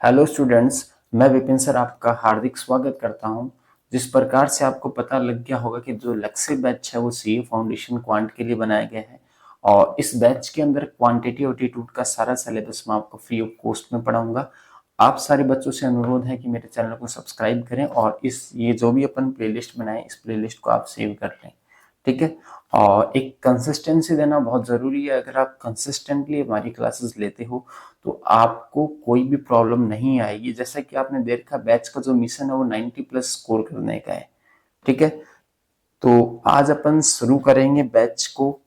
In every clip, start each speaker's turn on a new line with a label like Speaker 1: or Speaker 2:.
Speaker 1: Hello students, मैं Vipin sir आपका हार्दिक स्वागत करता हूं। जिस प्रकार से आपको पता लग गया होगा कि जो लक्ष्य बैच है वो सीए फाउंडेशन क्वांट के लिए बनाया गया है और इस बैच के अंदर क्वांटिटी एप्टीट्यूड का सारा सिलेबस मैं आपको फ्री ऑफ कॉस्ट में पढ़ाऊंगा। आप सारे बच्चों से अनुरोध है कि मेरे चैनल को सब्सक्राइब करें और ये जो भी अपन प्लेलिस्ट बनाए इस प्लेलिस्ट को आप सेव कर लें। ठीक है। और एक कंसिस्टेंसी देना बहुत ज़रूरी है। अगर आप कंसिस्टेंटली हमारी क्लासेस लेते हो तो आपको कोई भी प्रॉब्लम नहीं आएगी। जैसा कि आपने देखा बैच का जो मिशन है वो 90 प्लस स्कोर करने का है। ठीक है। तो आज अपन शुरू करेंगे बैच को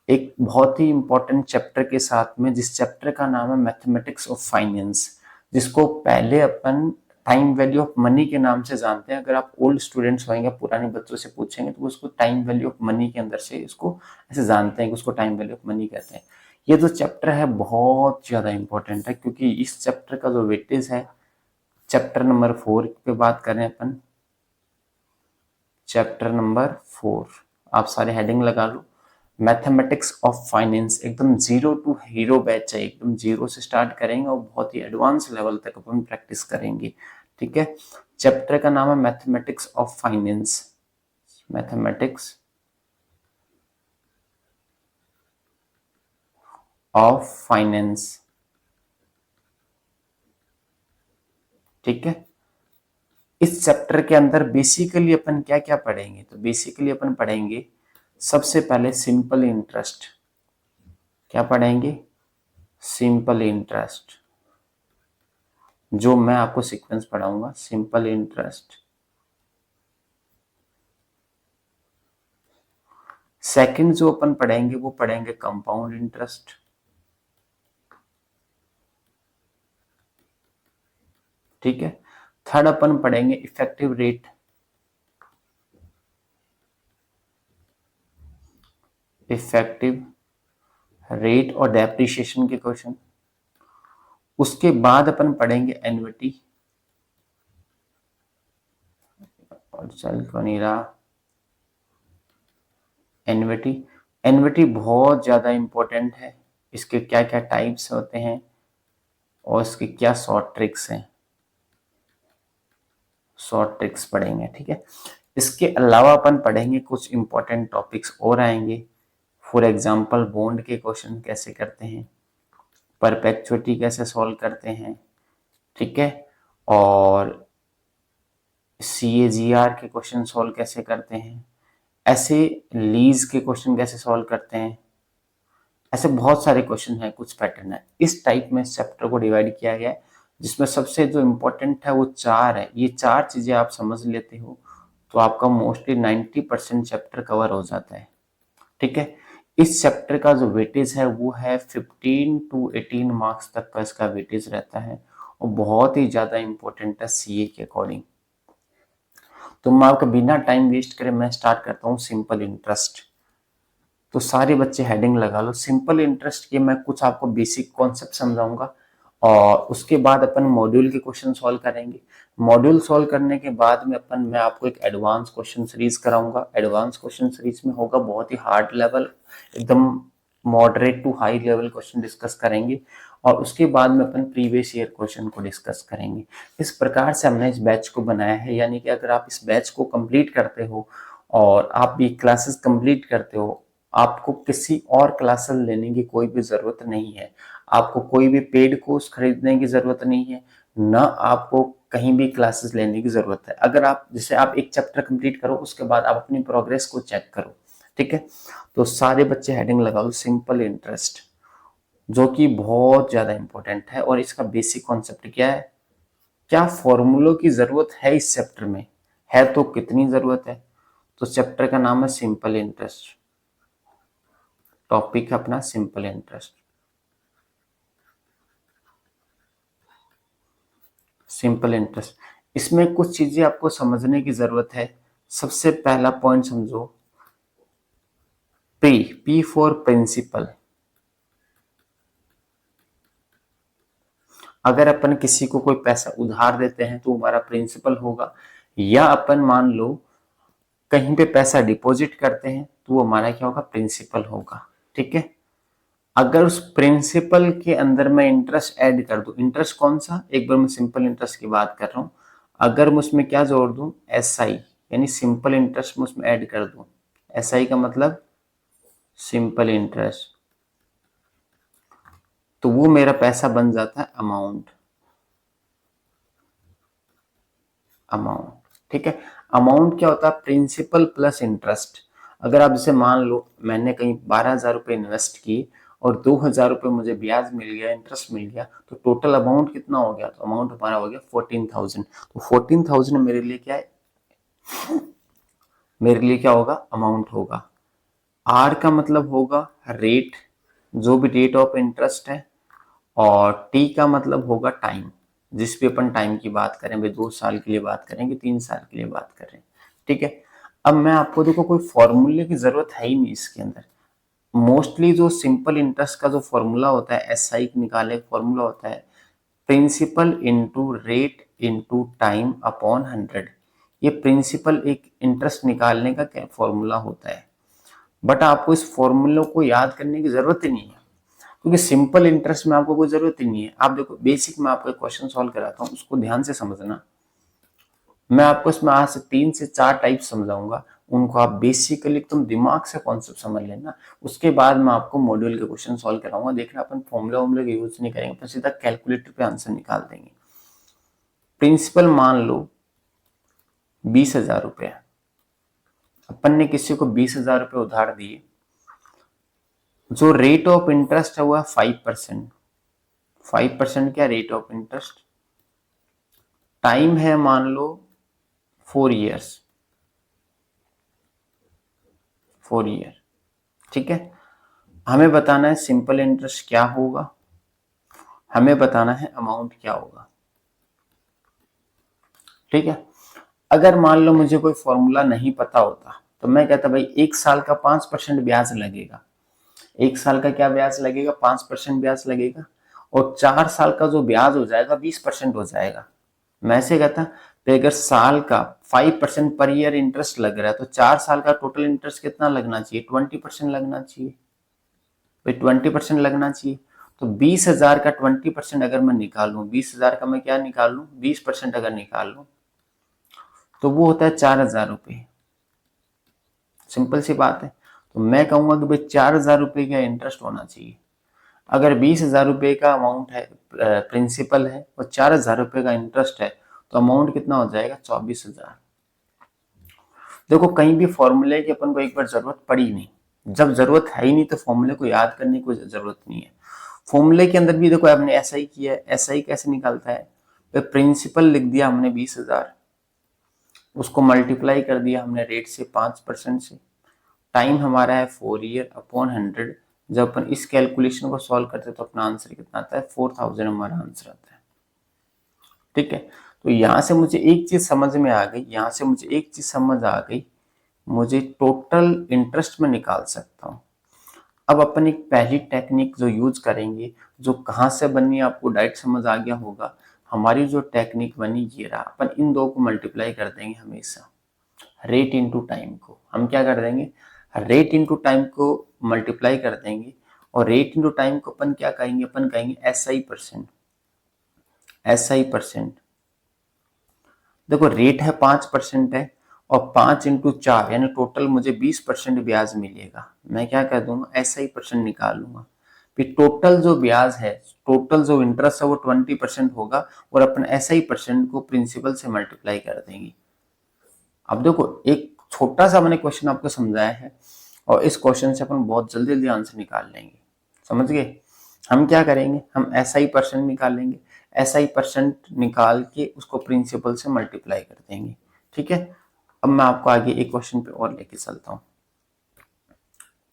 Speaker 1: एक बहुत ही इंपॉर्टेंट चैप्टर के साथ में, जिस चैप्टर का नाम है मैथमेटिक्स ऑफ फाइनेंस, जिसको पहले अपन टाइम वैल्यू ऑफ मनी के नाम से जानते हैं। अगर आप ओल्ड स्टूडेंट्स होंगे, पुराने बच्चों से पूछेंगे तो उसको टाइम वैल्यू ऑफ मनी के अंदर से इसको ऐसे जानते हैं कि उसको टाइम वैल्यू ऑफ मनी कहते हैं। ये जो चैप्टर है बहुत ज्यादा इंपॉर्टेंट है क्योंकि इस चैप्टर का जो वेटेज है, चैप्टर नंबर 4 पे बात करें अपन, चैप्टर नंबर 4, आप सारे हेडिंग लगा लो। मैथमेटिक्स ऑफ फाइनेंस एकदम जीरो टू हीरो बैच है, एकदम जीरो से स्टार्ट करेंगे और बहुत ही एडवांस लेवल तक अपन प्रैक्टिस करेंगे। ठीक है। चैप्टर का नाम है mathematics of finance, mathematics of finance. ठीक है। इस चैप्टर के अंदर बेसिकली अपन क्या क्या पढ़ेंगे, तो बेसिकली अपन पढ़ेंगे सबसे पहले सिंपल इंटरेस्ट। क्या पढ़ेंगे? सिंपल इंटरेस्ट, जो मैं आपको सीक्वेंस पढ़ाऊंगा, सिंपल इंटरेस्ट। सेकंड जो अपन पढ़ेंगे वो पढ़ेंगे कंपाउंड इंटरेस्ट। ठीक है। थर्ड अपन पढ़ेंगे इफेक्टिव रेट। इफेक्टिव रेट और डेप्रिसिएशन के क्वेश्चन। उसके बाद अपन पढ़ेंगे एन्युटी, और चल को नहीं रहा, एन्युटी। एन्युटी बहुत ज्यादा इंपॉर्टेंट है, इसके क्या क्या टाइप्स होते हैं और इसके क्या शॉर्ट ट्रिक्स हैं, शॉर्ट ट्रिक्स पढ़ेंगे। ठीक है। इसके अलावा अपन पढ़ेंगे कुछ इंपॉर्टेंट टॉपिक्स और आएंगे। फॉर एग्जांपल बॉन्ड के क्वेश्चन कैसे करते हैं, परपेचुइटी कैसे सॉल्व करते हैं। ठीक है। और CAGR के क्वेश्चन सॉल्व कैसे करते हैं, ऐसे लीज के क्वेश्चन कैसे सॉल्व करते हैं। ऐसे बहुत सारे क्वेश्चन हैं, कुछ पैटर्न है। इस टाइप में इस चैप्टर को डिवाइड किया गया है, जिसमें सबसे जो इम्पोर्टेंट है वो 4 है। ये 4 चीजें आप समझ लेते हो तो आपका मोस्टली 90% चैप्टर कवर हो जाता है। ठीक है। इस चैप्टर का जो वेटेज है वो है 15 to 18 मार्क्स तक का इसका वेटेज रहता है और बहुत ही ज्यादा इंपॉर्टेंट है सीए के अकॉर्डिंग। तो मैं आपका बिना टाइम वेस्ट करे मैं स्टार्ट करता हूँ सिंपल इंटरेस्ट। तो सारे बच्चे हेडिंग लगा लो। सिंपल इंटरेस्ट के मैं कुछ आपको बेसिक कॉन्सेप्ट समझाऊंगा और उसके बाद अपन मॉड्यूल के क्वेश्चन सॉल्व करेंगे। मॉड्यूल सॉल्व करने के बाद में मैं आपको एक एडवांस क्वेश्चन सीरीज कराऊंगा। एडवांस क्वेश्चन सीरीज में होगा बहुत ही हार्ड लेवल, एकदम moderate to high level question discuss करेंगे और उसके बाद में अपन प्रीवियस ईयर क्वेश्चन को डिस्कस करेंगे। इस प्रकार से हमने इस बैच को बनाया है, यानी कि अगर आप इस बैच को कंप्लीट करते हो और आप भी क्लासेस कंप्लीट करते हो, आपको किसी और क्लासेस लेने की कोई भी जरूरत नहीं है। आपको कोई भी पेड कोर्स खरीदने की जरूरत नहीं है, ना आपको कहीं भी क्लासेस लेने की जरूरत है। अगर आप जैसे आप एक चैप्टर कंप्लीट करो उसके बाद आप अपनी प्रोग्रेस को चेक करो। ठीक है। तो सारे बच्चे हेडिंग लगाओ सिंपल इंटरेस्ट, जो कि बहुत ज्यादा इंपॉर्टेंट है। और इसका बेसिक कॉन्सेप्ट क्या है, क्या फॉर्मूलों की जरूरत है इस चैप्टर में, है तो कितनी जरूरत है। तो चैप्टर का नाम है सिंपल इंटरेस्ट, टॉपिक है अपना सिंपल इंटरेस्ट। सिंपल इंटरेस्ट, इसमें कुछ चीजें आपको समझने की जरूरत है। सबसे पहला पॉइंट समझो, पी फॉर प्रिंसिपल। अगर अपन किसी को कोई पैसा उधार देते हैं तो हमारा प्रिंसिपल होगा, या अपन मान लो कहीं पे पैसा डिपॉजिट करते हैं तो वो हमारा क्या होगा, प्रिंसिपल होगा। ठीक है। अगर उस प्रिंसिपल के अंदर मैं इंटरेस्ट ऐड कर दूं, इंटरेस्ट कौन सा, एक बार मैं सिंपल इंटरेस्ट की बात कर रहा हूं, अगर मैं उसमें क्या जोड़ दूं, एस आई, यानी सिंपल इंटरेस्ट में उसमें ऐड कर दूं, एस आई का मतलब सिंपल इंटरेस्ट, तो वो मेरा पैसा बन जाता है अमाउंट, अमाउंट, ठीक है। अमाउंट क्या होता है, प्रिंसिपल प्लस इंटरेस्ट। अगर आप जैसे मान लो मैंने कहीं 12,000 रुपए इन्वेस्ट किए और 2,000 रुपए मुझे ब्याज मिल गया, इंटरेस्ट मिल गया, तो टोटल अमाउंट कितना हो गया, तो अमाउंट हमारा हो गया 14,000। तो 14,000 मेरे लिए क्या है, मेरे लिए क्या होगा, अमाउंट होगा। आर का मतलब होगा रेट, जो भी रेट ऑफ इंटरेस्ट है, और टी का मतलब होगा टाइम, जिस पे अपन टाइम की बात करें, भाई 2 साल के लिए बात करें कि 3 साल के लिए बात करें, ठीक है। अब मैं आपको देखो कोई फॉर्मूले की जरूरत है ही नहीं इसके अंदर। मोस्टली जो सिंपल इंटरेस्ट का जो फॉर्मूला होता है, एस आई निकाले फॉर्मूला होता है principal into rate into time upon 100। ये प्रिंसिपल एक इंटरेस्ट निकालने का क्या फॉर्मूला होता है, बट आपको इस फॉर्मूले को याद करने की जरूरत ही नहीं है, क्योंकि सिंपल इंटरेस्ट में आपको कोई जरूरत ही नहीं है। आप देखो बेसिक में आपको एक क्वेश्चन सॉल्व कराता हूँ, उसको ध्यान से समझना। मैं आपको इसमें आज से 3 से 4 टाइप समझाऊंगा, उनको आप बेसिकली तुम दिमाग से कॉन्सेप्ट समझ लेना। उसके बाद मैं आपको मॉड्यूल के क्वेश्चन सॉल्व कराऊंगा। देखना अपन फॉर्मूला वॉर्मूला का यूज नहीं करेंगे, अपन सीधा कैलकुलेटर पे आंसर निकाल देंगे। प्रिंसिपल मान लो 20,000 रुपये, अपन ने किसी को 20,000 रुपये उधार दिए, जो रेट ऑफ इंटरेस्ट है वो है 5%। 5% क्या रेट ऑफ इंटरेस्ट, टाइम है मान लो 4 ईयर्स, 4 ईयर, ठीक है। हमें बताना है सिंपल इंटरेस्ट क्या होगा, हमें बताना है अमाउंट क्या होगा, ठीक है। अगर मान लो मुझे कोई फॉर्मूला नहीं पता होता तो मैं कहता भाई 1 साल का 5% ब्याज लगेगा, 1 साल का क्या ब्याज लगेगा, 5% ब्याज लगेगा, और 4 साल का जो ब्याज हो जाएगा 20% हो जाएगा। मैं ऐसे कहता तो अगर साल का 5% पर ईयर इंटरेस्ट लग रहा है तो 4 साल का टोटल इंटरेस्ट कितना लगना चाहिए, 20% लगना चाहिए, भाई 20% लगना चाहिए। तो 20,000 का 20% अगर मैं निकाल लूं, 20,000 का मैं क्या निकाल लूं, 20% अगर निकाल लूं, तो वो होता है 4,000 रुपये। सिंपल सी बात है। तो मैं कहूंगा कि भाई 4,000 रुपये का इंटरेस्ट होना चाहिए। अगर 20,000 रुपये का अमाउंट है, प्रिंसिपल है, और 4,000 रुपये का इंटरेस्ट है, तो अमाउंट कितना हो जाएगा, 24,000। देखो कहीं भी फॉर्मूले की अपन को एक बार जरूरत पड़ी नहीं, जब जरूरत है ही नहीं तो फॉर्मूले को याद करने की कोई जरूरत नहीं है। फॉर्मूले के अंदर भी देखो आपने एस आई किया है, एस आई कैसे निकालता है, तो प्रिंसिपल लिख दिया हमने 20,000, उसको मल्टीप्लाई कर दिया हमने रेट से 5% से, टाइम हमारा है 4 ईयर अपॉन 100। जब अपन इस कैलकुलेशन को सॉल्व करते हैं तो अपना आंसर कितना आता है, 4,000 हमारा आंसर आता है, ठीक है। तो यहां से मुझे एक चीज समझ में आ गई, यहां से मुझे एक चीज समझ आ गई, मुझे टोटल इंटरेस्ट में निकाल सकता हूं। अब अपन एक पहली टेक्निक जो यूज करेंगे, जो कहां से बनी आपको डायरेक्ट समझ आ गया होगा। हमारी जो टेक्निक बनी ये रहा, अपन इन दो को मल्टीप्लाई कर देंगे हमेशा, रेट इनटू टाइम को हम क्या कर देंगे, रेट इनटू टाइम को मल्टीप्लाई कर देंगे, और रेट इनटू टाइम को अपन क्या कहेंगे, अपन कहेंगे S I percent, S I percent. देखो रेट है 5% है, और 5 × 4 यानी टोटल मुझे 20% ब्याज मिलेगा। मैं क्या कर दूंगा, ऐसा ही परसेंट निकाल लूंगा, फिर टोटल जो ब्याज है, टोटल जो इंटरेस्ट है वो 20% होगा, और अपन ऐसा ही परसेंट को प्रिंसिपल से मल्टीप्लाई कर देंगे। अब देखो एक छोटा सा मैंने क्वेश्चन आपको समझाया है, और इस क्वेश्चन से अपन बहुत जल्दी जल्दी आंसर निकाल लेंगे, समझ गए। हम क्या करेंगे, हम ऐसा ही परसेंट निकालेंगे, ऐसा ही परसेंट निकाल के उसको प्रिंसिपल से मल्टीप्लाई कर देंगे, ठीक है। अब मैं आपको आगे एक क्वेश्चन पे और लेके चलता हूं,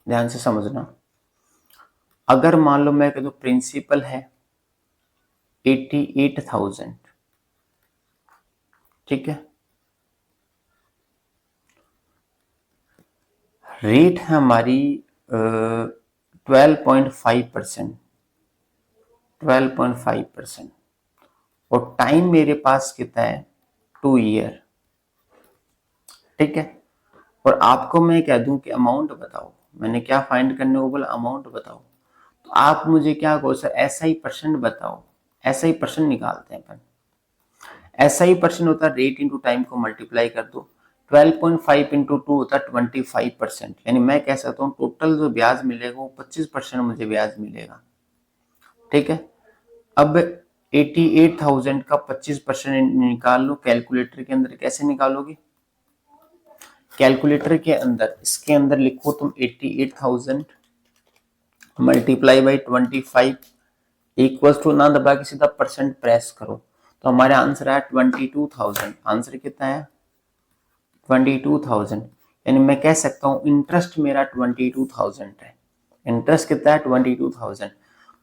Speaker 1: ध्यान से समझना। अगर मान लो मैं कह दूं प्रिंसिपल है 88,000, ठीक है, रेट है हमारी 12.5%, 12.5%, और टाइम मेरे पास कितना है, 2 ईयर, ठीक है। और आपको मैं कह दूं कि अमाउंट बताओ, मैंने क्या फाइंड करने को बोला, अमाउंट बताओ। आप मुझे क्या कहो सर, ऐसा ही परसेंट बताओ, ऐसा ही परसेंट निकालते हैं अपन। ऐसा ही परसेंट होता है रेट इंटू टाइम को मल्टीप्लाई कर दो, 12.5 इंटू 2 होता है 25%। यानी मैं कह सकता हूँ टोटल जो ब्याज मिलेगा वो 25% मुझे ब्याज मिलेगा। ठीक है, अब 88,000 का 25% निकाल लो कैलकुलेटर के अंदर। कैसे निकालोगे? कैलकुलेटर के अंदर, इसके अंदर लिखो तुम 88,000 मल्टीप्लाई बाई 25 इक्वल्स टू, ना दबा के सीधा परसेंट प्रेस करो, तो हमारे आंसर है 22,000। आंसर कितना है? 22,000। यानी मैं कह सकता हूँ इंटरेस्ट मेरा 22,000 है। इंटरेस्ट कितना है? 22,000।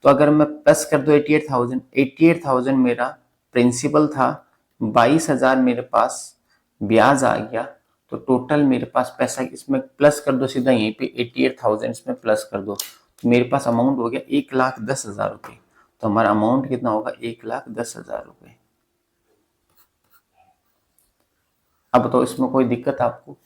Speaker 1: तो अगर मैं प्लस कर दो 88,000, 88,000 मेरा प्रिंसिपल था, 22,000 मेरे पास ब्याज आ गया, तो टोटल मेरे पास पैसा, इसमें प्लस कर दो सीधा यहीं पे 88,000 इसमें प्लस कर दो, तो मेरे पास अमाउंट हो गया 1,10,000 रुपये। तो हमारा अमाउंट कितना होगा? 1,10,000 रुपये। अब बताओ इसमें कोई दिक्कत आपको?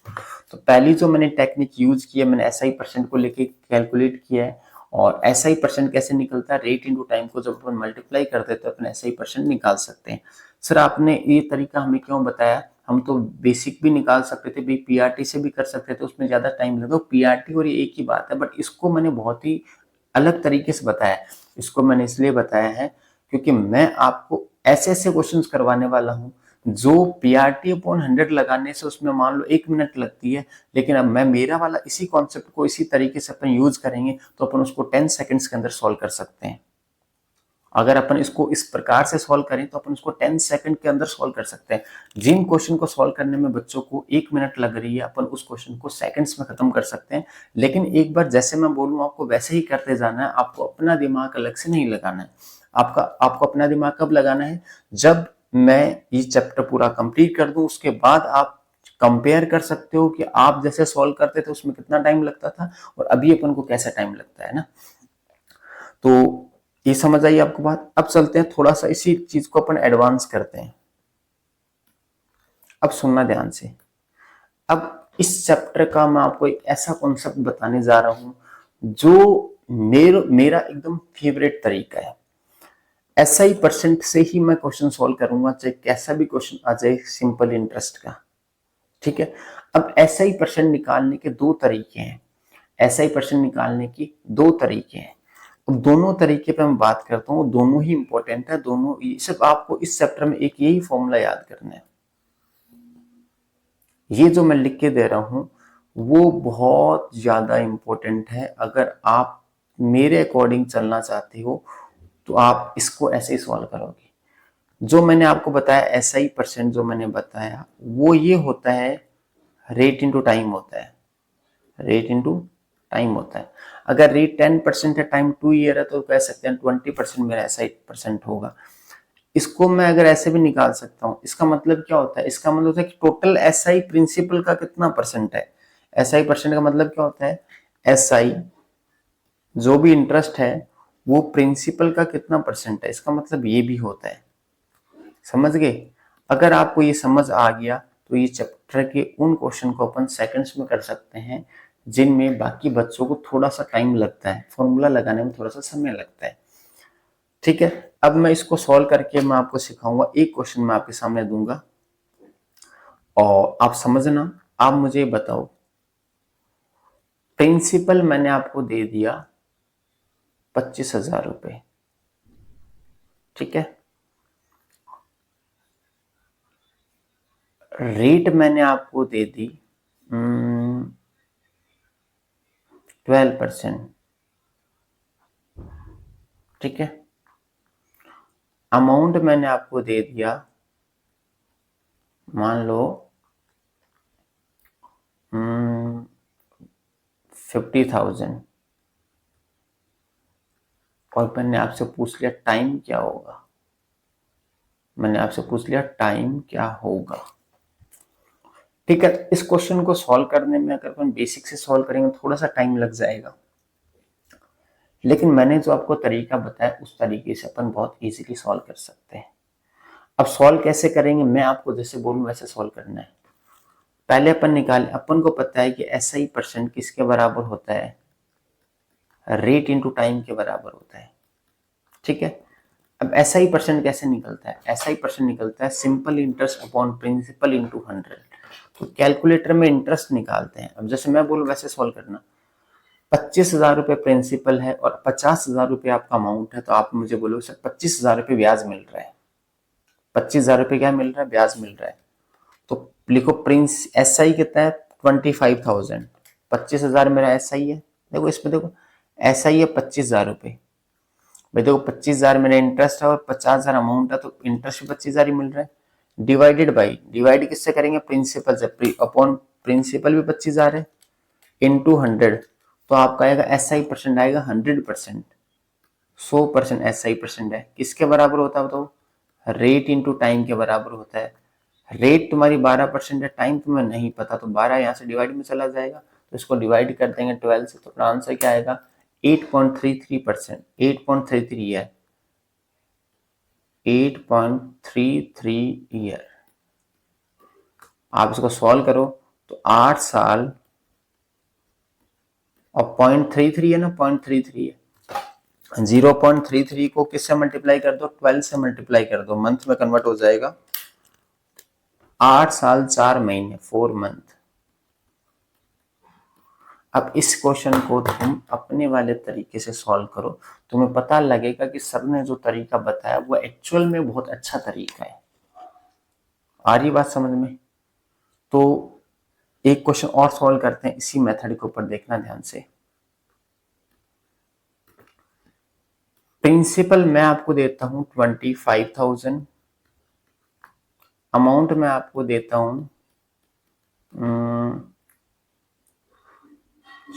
Speaker 1: तो पहली जो मैंने टेक्निक यूज की है, मैंने एसआई परसेंट को लेके कैलकुलेट किया है। और एसआई परसेंट कैसे निकलता है? रेट इंटू टाइम को जब अपन मल्टीप्लाई करते हैं तो अपन एसआई परसेंट निकाल सकते हैं। सर आपने ये तरीका हमें क्यों बताया? हम तो बेसिक भी निकाल सकते थे, पीआरटी से भी कर सकते थे, उसमें ज्यादा टाइम लगा। पीआरटी और ये एक ही बात है, बट इसको मैंने बहुत ही अलग तरीके से बताया। इसको मैंने इसलिए बताया है क्योंकि मैं आपको ऐसे ऐसे क्वेश्चंस करवाने वाला हूं जो पीआरटी अपॉन 100 लगाने से उसमें मान लो 1 मिनट लगती है, लेकिन अब मैं मेरा वाला इसी कॉन्सेप्ट को इसी तरीके से अपन यूज करेंगे तो अपन उसको 10 सेकंड्स के अंदर सॉल्व कर सकते हैं। अगर अपन इसको इस प्रकार से सॉल्व करें तो अपन उसको 10 सेकंड के अंदर सॉल्व कर सकते हैं। जिन क्वेश्चन को सॉल्व करने में बच्चों को 1 मिनट लग रही है, अपन उस क्वेश्चन को सेकंड्स में खत्म कर सकते हैं। लेकिन एक बार जैसे मैं बोलूँ आपको वैसे ही करते जाना है, आपको अपना दिमाग अलग से नहीं लगाना है। आपको अपना दिमाग कब लगाना है? जब मैं ये चैप्टर पूरा कंप्लीट कर दूं, उसके बाद आप कंपेयर कर सकते हो कि आप जैसे सॉल्व करते थे उसमें कितना टाइम लगता था और अभी अपन को कैसा टाइम लगता है ना। तो ये समझ आई आपको बात? अब चलते हैं थोड़ा सा इसी चीज को अपन एडवांस करते हैं। अब सुनना ध्यान से। अब इस चैप्टर का मैं आपको एक ऐसा कॉन्सेप्ट बताने जा रहा हूं जो मेरा एकदम फेवरेट तरीका है। एसआई परसेंट से ही मैं क्वेश्चन सॉल्व करूंगा, चाहे कैसा भी क्वेश्चन आ जाए सिंपल इंटरेस्ट का। ठीक है, अब एसआई परसेंट निकालने के दो तरीके हैं। एसआई परसेंट निकालने की दो तरीके हैं। अब दोनों तरीके पे मैं बात करता हूँ, दोनों ही इंपॉर्टेंट है। दोनों सिर्फ आपको इस चैप्टर में एक यही फॉर्मूला याद करना है। ये जो मैं लिख के दे रहा हूं वो बहुत ज्यादा इंपॉर्टेंट है। अगर आप मेरे अकॉर्डिंग चलना चाहते हो तो आप इसको ऐसे ही सॉल्व करोगे। जो मैंने आपको बताया एसआई परसेंट, जो मैंने बताया वो ये होता है रेट इंटू टाइम होता है। रेट इंटू टाइम होता है। अगर रेट 10% है, टाइम 2 ईयर है, तो कह सकते हैं 20% मेरा एसआई परसेंट होगा। इसको मैं अगर ऐसे भी निकाल सकता हूं, इसका मतलब क्या होता है? इसका मतलब होता है कि टोटल एसआई प्रिंसिपल का कितना परसेंट है। एसआई परसेंट का मतलब क्या होता है? एसआई जो भी इंटरेस्ट है वो प्रिंसिपल का कितना परसेंट है, इसका मतलब ये भी होता है। समझ गए? अगर आपको ये समझ आ गया तो ये चैप्टर के उन क्वेश्चन को अपन सेकंड्स में कर सकते हैं जिनमें बाकी बच्चों को थोड़ा सा टाइम लगता है, फॉर्मूला लगाने में थोड़ा सा समय लगता है। ठीक है, अब मैं इसको सॉल्व करके मैं आपको सिखाऊंगा। एक क्वेश्चन मैं आपके सामने दूंगा और आप समझना। आप मुझे बताओ, प्रिंसिपल मैंने आपको दे दिया 25,000 रुपए। ठीक है, रेट मैंने आपको दे दी 12%। ठीक है, अमाउंट मैंने आपको दे दिया मान लो 50,000। और मैंने आपसे पूछ लिया टाइम क्या होगा। मैंने आपसे पूछ लिया टाइम क्या होगा। ठीक है, इस क्वेश्चन को सॉल्व करने में अगर अपन बेसिक से सॉल्व करेंगे थोड़ा सा टाइम लग जाएगा, लेकिन मैंने जो आपको तरीका बताया उस तरीके से अपन बहुत इजीली सॉल्व कर सकते हैं। अब सॉल्व कैसे करेंगे? मैं आपको जैसे बोलूं वैसे सॉल्व करना है। पहले अपन को पता है कि एसआई परसेंट किसके बराबर होता है? रेट इंटू टाइम के बराबर होता है। ठीक है, अब एसआई परसेंट कैसे निकलता है? एसआई परसेंट निकलता है simple interest upon principal into 100। तो कैलकुलेटर में इंटरेस्ट निकालते हैं। अब जैसे मैं बोलूँ वैसे सॉल्व करना। 25,000 रुपये प्रिंसिपल है और 50,000 रुपये आपका अमाउंट है, तो आप मुझे बोलो सर 25,000 रुपये ब्याज मिल रहा है। 25,000 रुपये क्या मिल रहा है? ब्याज मिल रहा है। तो लिखो प्रिंस एसआई कितना है? 25,000। 25,000 मेरा एसआई है। देखो इसमें देखो एसआई है 25,000 रुपये। भाई देखो 25,000 मेरा इंटरेस्ट है और 50,000 अमाउंट है, तो इंटरेस्ट भी 25,000 ही मिल रहा है। डिवाइडेड बाई, डिवाइड किससे करेंगे? प्रिंसिपल से। अपॉन प्रिंसिपल भी 25,000 है, इंटू 100। तो आपका आएगा एसआई परसेंट आएगा 100%। 100% एसआई परसेंट है। किसके बराबर होता है बताओ? रेट इंटू टाइम के बराबर होता है। रेट तुम्हारी 12% है, टाइम तुम्हें नहीं पता, तो 12 यहाँ से डिवाइड में चला जाएगा, तो इसको डिवाइड कर देंगे 12 से, तो आंसर क्या आएगा? 8.33%। 8.33 है, 8.33 ईयर। आप इसको सॉल्व करो तो 8 साल और 0.33 है ना, 0.33 है। 0.33 को किससे मल्टीप्लाई कर दो? 12 से मल्टीप्लाई कर दो, मंथ में कन्वर्ट हो जाएगा। 8 साल 4 महीने, 4 मंथ। अब इस क्वेश्चन को तुम अपने वाले तरीके से सॉल्व करो, तुम्हें पता लगेगा कि सर ने जो तरीका बताया वो एक्चुअल में बहुत अच्छा तरीका है। आ रही बात समझ में? तो एक क्वेश्चन और सॉल्व करते हैं इसी मेथड के ऊपर, देखना ध्यान से। प्रिंसिपल मैं आपको देता हूं 25,000, अमाउंट मैं आपको देता हूं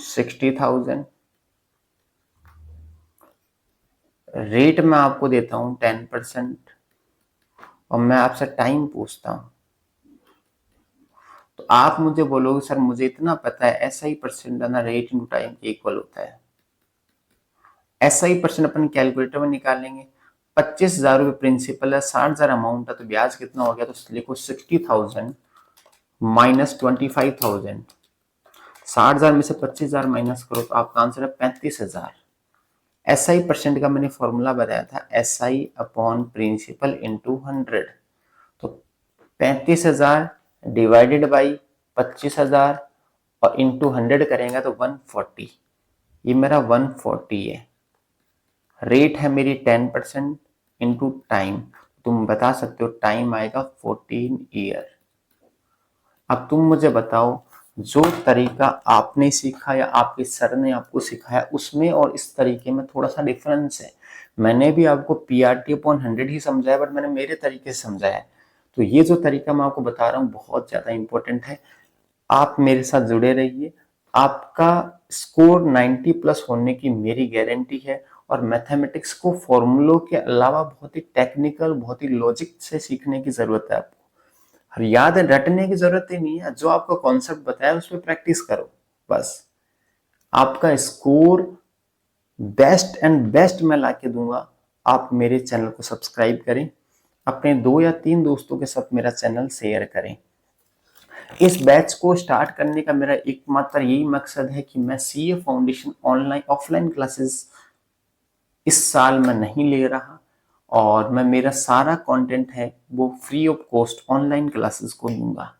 Speaker 1: 60,000, रेट मैं आपको देता हूं 10%, और मैं आपसे टाइम पूछता हूं। तो आप मुझे बोलोगे सर मुझे इतना पता है एसआई परसेंट ना रेट इंटू टाइम के इक्वल होता है। एसआई परसेंट अपन कैलकुलेटर में निकाल लेंगे। 25,000 रुपये प्रिंसिपल है, 60,000 अमाउंट है, तो ब्याज कितना हो गया? तो लिखो 60,000 माइनस 25,000। 60,000 में से 25,000 माइनस करो तो आपका आंसर है 35,000। एसआई परसेंट का मैंने फॉर्मूला बताया था, एसआई अपॉन प्रिंसिपल इंटू 100। तो 35,000 डिवाइडेड बाई 25,000 और इंटू 100 करेंगे तो 140। ये मेरा 140 है। रेट है मेरी 10% इंटू टाइम, तुम बता सकते हो टाइम आएगा 14 ईयर। अब तुम मुझे बताओ जो तरीका आपने सीखा या आपके सर ने आपको सिखाया उसमें और इस तरीके में थोड़ा सा डिफरेंस है। मैंने भी आपको पीआरटी अपॉन 100 ही समझाया, बट मैंने मेरे तरीके से समझाया है। तो ये जो तरीका मैं आपको बता रहा हूँ बहुत ज्यादा इंपॉर्टेंट है। आप मेरे साथ जुड़े रहिए, आपका स्कोर 90 प्लस होने की मेरी गारंटी है। और मैथमेटिक्स को फॉर्मूलों के अलावा बहुत ही टेक्निकल, बहुत ही लॉजिक से सीखने की जरूरत है आपको। और याद है, रटने की जरूरत ही नहीं है, जो आपको कॉन्सेप्ट बताया उस पर प्रैक्टिस करो बस। आपका स्कोर बेस्ट एंड बेस्ट मैं लाके दूंगा। आप मेरे चैनल को सब्सक्राइब करें, अपने 2 या 3 दोस्तों के साथ मेरा चैनल शेयर करें। इस बैच को स्टार्ट करने का मेरा एकमात्र यही मकसद है कि मैं CA foundation online offline classes इस साल मैं नहीं ले रहा, और मैं मेरा सारा कंटेंट है वो free of cost online classes को दूंगा।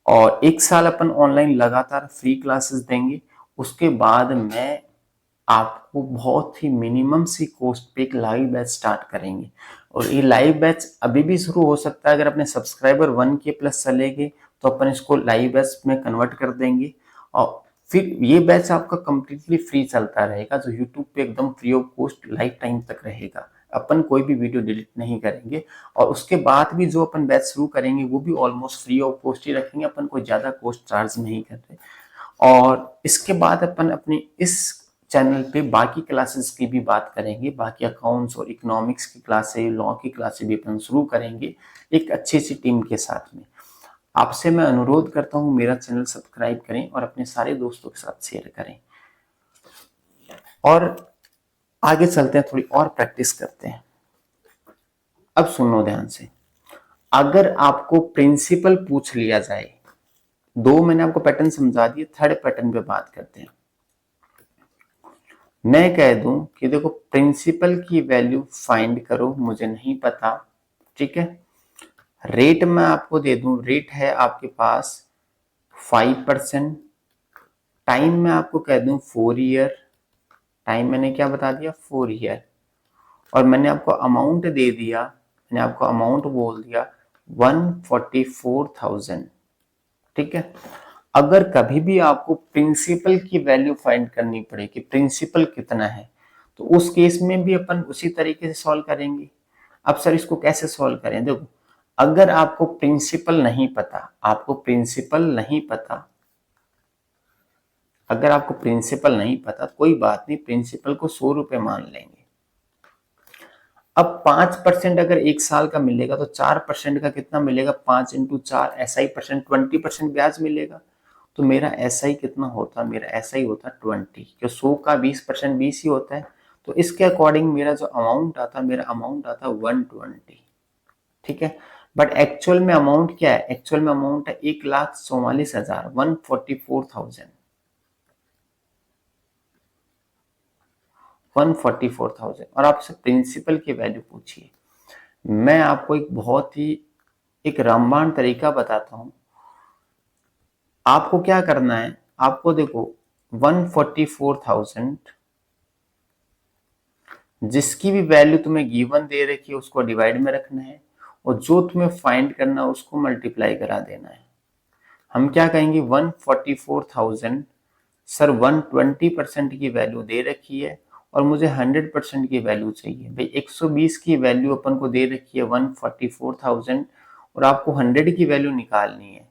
Speaker 1: और 1 साल अपन ऑनलाइन लगातार फ्री क्लासेस देंगे, उसके बाद मैं आपको बहुत ही मिनिमम सी कॉस्ट पे एक लाइव बैच स्टार्ट करेंगे। और ये लाइव बैच अभी भी शुरू हो सकता है, अगर अपने सब्सक्राइबर 1K प्लस चलेंगे तो अपन इसको लाइव बैच में कन्वर्ट कर देंगे। और फिर ये बैच आपका कंप्लीटली फ्री चलता रहेगा, जो यूट्यूब पे एकदम free of cost life time तक रहेगा। अपन कोई भी वीडियो डिलीट नहीं करेंगे, और उसके बाद भी जो अपन बैच शुरू करेंगे वो भी ऑलमोस्ट फ्री ऑफ कॉस्ट ही रखेंगे, अपन कोई ज्यादा कॉस्ट चार्ज नहीं कर रहे। और इसके बाद अपन अपने इस चैनल पे बाकी क्लासेस की भी बात करेंगे, बाकी अकाउंट्स और इकोनॉमिक्स की क्लासेस, लॉ की क्लासेस भी अपन शुरू करेंगे एक अच्छी सी टीम के साथ में। आपसे मैं अनुरोध करता हूं मेरा चैनल सब्सक्राइब करें और अपने सारे दोस्तों के साथ शेयर करें। और आगे चलते हैं, थोड़ी और प्रैक्टिस करते हैं। अब सुनो ध्यान से, अगर आपको प्रिंसिपल पूछ लिया जाए, 2 मैंने आपको पैटर्न समझा दिए, थर्ड पैटर्न पे बात करते हैं। मैं कह दूं कि देखो प्रिंसिपल की वैल्यू फाइंड करो, मुझे नहीं पता, ठीक है। रेट मैं आपको दे दूं, रेट है आपके पास 5%। टाइम मैं आपको कह दूं 4 ईयर, टाइम मैंने क्या बता दिया 4 ईयर। और मैंने आपको अमाउंट दे दिया, मैंने आपको अमाउंट बोल दिया 144,000, ठीक है। अगर कभी भी आपको प्रिंसिपल की वैल्यू फाइंड करनी पड़े कि प्रिंसिपल कितना है, तो उस केस में भी अपन उसी तरीके से सॉल्व करेंगे। अब सर इसको कैसे सॉल्व करें, देखो अगर आपको प्रिंसिपल नहीं पता, आपको प्रिंसिपल नहीं पता, अगर आपको प्रिंसिपल नहीं पता कोई बात नहीं, प्रिंसिपल को 100 रुपए मान लेंगे। अब 5% अगर एक साल का मिलेगा तो 4% का कितना मिलेगा, 5 × 4 SI परसेंट, 20% ब्याज मिलेगा। तो मेरा SI कितना होता, मेरा SI होता 20, क्यों 100 का 20% 20 ही होता है। तो इसके अकॉर्डिंग मेरा जो अमाउंट आता, मेरा अमाउंट आता 120, ठीक है। बट एक्चुअल में अमाउंट क्या है, एक्चुअल में अमाउंट है 1,44,000, 144,000, 144,000। और आपसे प्रिंसिपल की वैल्यू पूछिए। मैं आपको एक बहुत ही एक रामबाण तरीका बताता हूं। आपको क्या करना है, आपको देखो 144,000 जिसकी भी वैल्यू तुम्हें गिवन दे रखी है उसको डिवाइड में रखना है, और जो तुम्हें फाइंड करना है उसको मल्टीप्लाई करा देना है। हम क्या कहेंगे 144,000, सर 120% की वैल्यू दे रखी है और मुझे 100% की वैल्यू चाहिए। भाई 120 की वैल्यू अपन को दे रखी है 144,000 और आपको 100 की वैल्यू निकालनी है।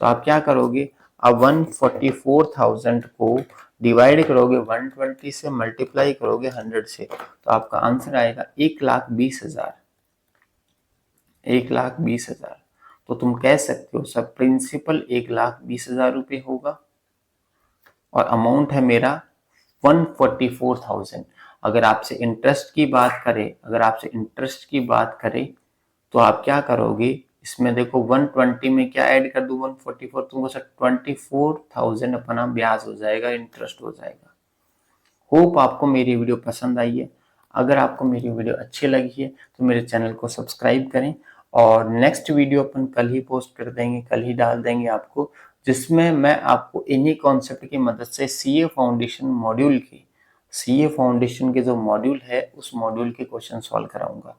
Speaker 1: तो आप क्या करोगे, आप 144,000 को डिवाइड करोगे 120 से, मल्टीप्लाई करोगे 100 से, तो आपका आंसर आएगा 1,20,000, 1,20,000। तो तुम कह सकते हो सब प्रिंसिपल 1,20,000 रुपये होगा और अमाउंट है मेरा 144,000। अगर आपसे इंटरेस्ट की बात करें, अगर आपसे इंटरेस्ट की बात करें तो आप क्या करोगे, इसमें देखो 120 में क्या ऐड कर दूं 144, तुमको सर 24,000 अपना ब्याज हो जाएगा, इंटरेस्ट हो जाएगा। होप आपको मेरी वीडियो पसंद आई है। अगर आपको मेरी वीडियो अच्छी लगी है तो मेरे चैनल को सब्सक्राइब करें, और नेक्स्ट वीडियो अपन कल ही पोस्ट कर देंगे, कल ही डाल देंगे आपको, जिसमें मैं आपको इन्हीं कॉन्सेप्ट की मदद से सीए फाउंडेशन मॉड्यूल की, सीए फाउंडेशन के जो मॉड्यूल है उस मॉड्यूल के क्वेश्चन सॉल्व कराऊंगा।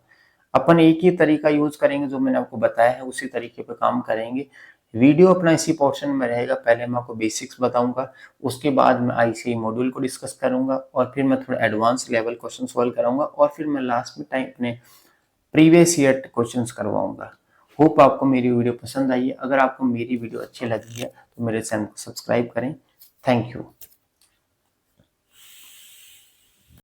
Speaker 1: अपन एक ही तरीका यूज करेंगे, जो मैंने आपको बताया है उसी तरीके पे काम करेंगे। वीडियो अपना इसी पोर्शन में रहेगा, पहले मैं आपको बेसिक्स बताऊंगा, उसके बाद मैं आईसीआई मॉड्यूल को डिस्कस करूंगा, और फिर मैं थोड़ा एडवांस लेवल क्वेश्चन सॉल्व कराऊंगा, और फिर मैं लास्ट में टाइम अपने प्रीवियस ईयर क्वेश्चंस करवाऊंगा। होप आपको मेरी वीडियो पसंद आई है। अगर आपको मेरी वीडियो अच्छी लगी है तो मेरे चैनल को सब्सक्राइब करें। Thank you.